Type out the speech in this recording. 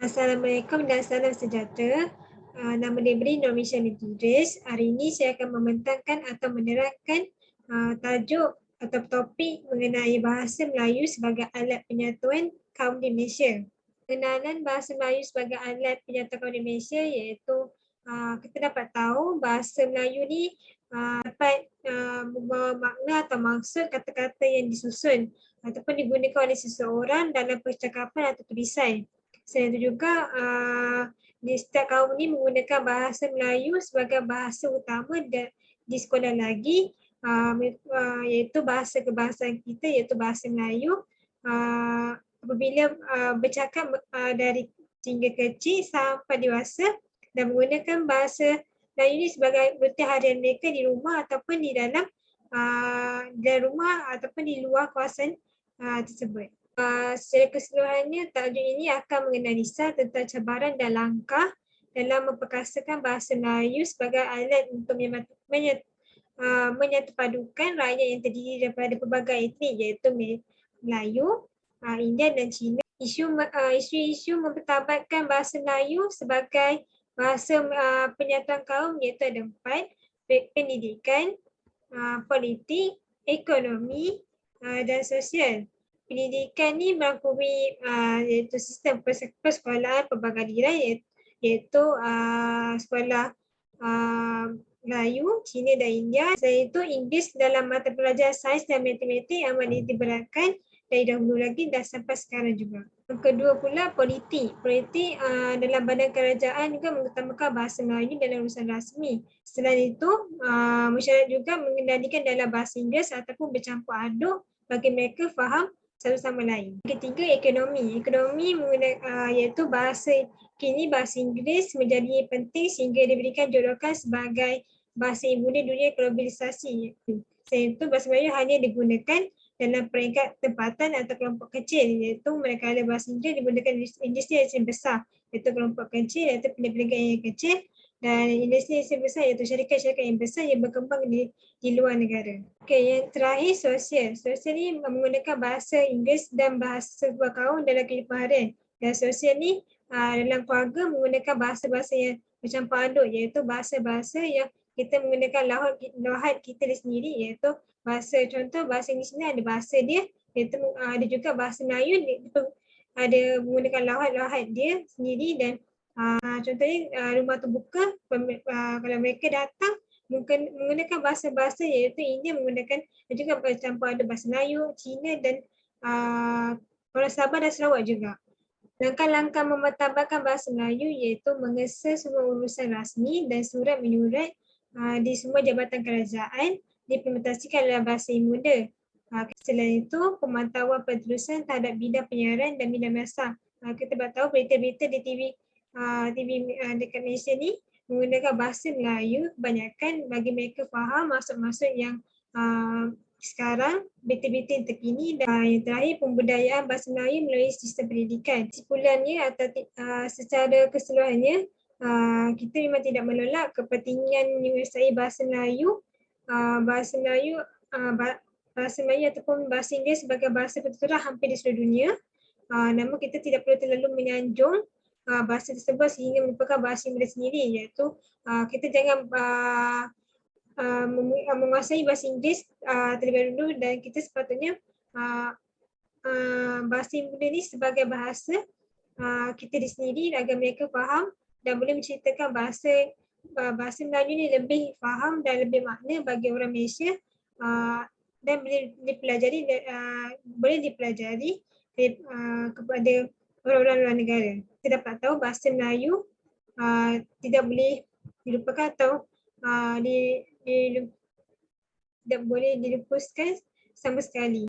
Assalamualaikum dan salam sejahtera. Nama Debri Normisha binti Idris. Hari ini saya akan membentangkan atau menerangkan tajuk atau topik mengenai bahasa Melayu sebagai alat penyatuan kaum di Malaysia. Pengenalan bahasa Melayu sebagai alat penyatuan kaum di Malaysia iaitu kita dapat tahu bahasa Melayu ni dapat membawa makna atau maksud kata-kata yang disusun ataupun digunakan oleh seseorang dalam percakapan atau tulisan. Selain itu juga di setiap kaum ni menggunakan bahasa Melayu sebagai bahasa utama di sekolah lagi, iaitu bahasa kebangsaan kita iaitu bahasa Melayu. Apabila bercakap dari hingga kecil sampai dewasa dan menggunakan bahasa Melayu ni sebagai rutin harian mereka di rumah ataupun di dalam rumah ataupun di luar kawasan tersebut. Secara keseluruhannya, tajuk ini akan menganalisa tentang cabaran dan langkah dalam memperkasakan bahasa Melayu sebagai alat untuk menyatupadukan rakyat yang terdiri daripada pelbagai etnik iaitu Melayu, Indian dan Cina. Isu-isu mempertabatkan bahasa Melayu sebagai bahasa penyatuan kaum iaitu ada 4: pendidikan, politik, ekonomi dan sosial. Pendidikan ni merangkumi iaitu sistem persekolahan perbagaian iaitu sekolah Melayu, Cina dan India. Selain itu, Inggeris dalam mata pelajaran sains dan matematik amat diberatkan dari dahulu lagi dan sampai sekarang juga. Yang kedua pula politik. Politik dalam badan kerajaan juga mengutamakan bahasa Melayu dalam urusan rasmi. Selain itu, masyarakat juga mengendalikan dalam bahasa Inggeris ataupun bercampur aduk bagi mereka faham satu sama lain. Ketiga, ekonomi. Ekonomi iaitu kini bahasa Inggeris menjadi penting sehingga diberikan julukan sebagai bahasa ibu di dunia globalisasi. Selain itu, bahasa Melayu hanya digunakan dalam peringkat tempatan atau kelompok kecil iaitu manakala bahasa Inggeris digunakan industri yang besar iaitu kelompok kecil iaitu perniagaan yang kecil dan industri yang besar iaitu syarikat-syarikat yang besar yang berkembang di luar negara. Okey, yang terakhir sosial. Sosial ni menggunakan bahasa Inggeris dan bahasa sebuah kaum dalam kehidupan harian. Dan sosial ni dalam keluarga menggunakan bahasa-bahasa yang bercampur aduk iaitu bahasa-bahasa yang kita menggunakan lahat kita sendiri iaitu contoh bahasa Inggeris ni ada bahasa dia iaitu ada juga bahasa Melayu ada menggunakan lahat dia sendiri dan contohnya rumah terbuka kalau mereka datang menggunakan bahasa-bahasa iaitu India menggunakan juga bercampur ada bahasa Melayu, Cina dan orang Sabah dan Sarawak juga. Langkah-langkah memartabatkan bahasa Melayu iaitu mengesa semua urusan rasmi dan surat menyurat di semua jabatan kerajaan diimplementasikan dalam bahasa yang muda. Selain itu, pemantauan penerusan terhadap bidang penyiaran dan bidang masa. Kita tahu berita-berita di TV dekat Malaysia ni menggunakan bahasa Melayu kebanyakan bagi mereka faham maksud-maksud yang sekarang berita-berita yang terkini dan yang terakhir pembudayaan bahasa Melayu melalui sistem pendidikan. Kesimpulannya atau secara keseluruhannya kita memang tidak menolak kepentingan menguasai bahasa Melayu ataupun bahasa Inggeris sebagai bahasa pertuturan hampir di seluruh dunia. Namun kita tidak perlu terlalu menyanjung bahasa tersebut sehingga merupakan bahasa yang sendiri iaitu kita jangan menguasai bahasa Inggeris terlebih dahulu dan kita sepatutnya bahasa Inggeris ini sebagai bahasa kita sendiri agar mereka faham dan boleh menceritakan bahasa Melayu ini lebih faham dan lebih makna bagi orang Malaysia dan boleh dipelajari kepada orang-orang luar negara. Kita dapat tahu bahasa Melayu tidak boleh dilupakan atau tidak boleh dilupuskan sama sekali.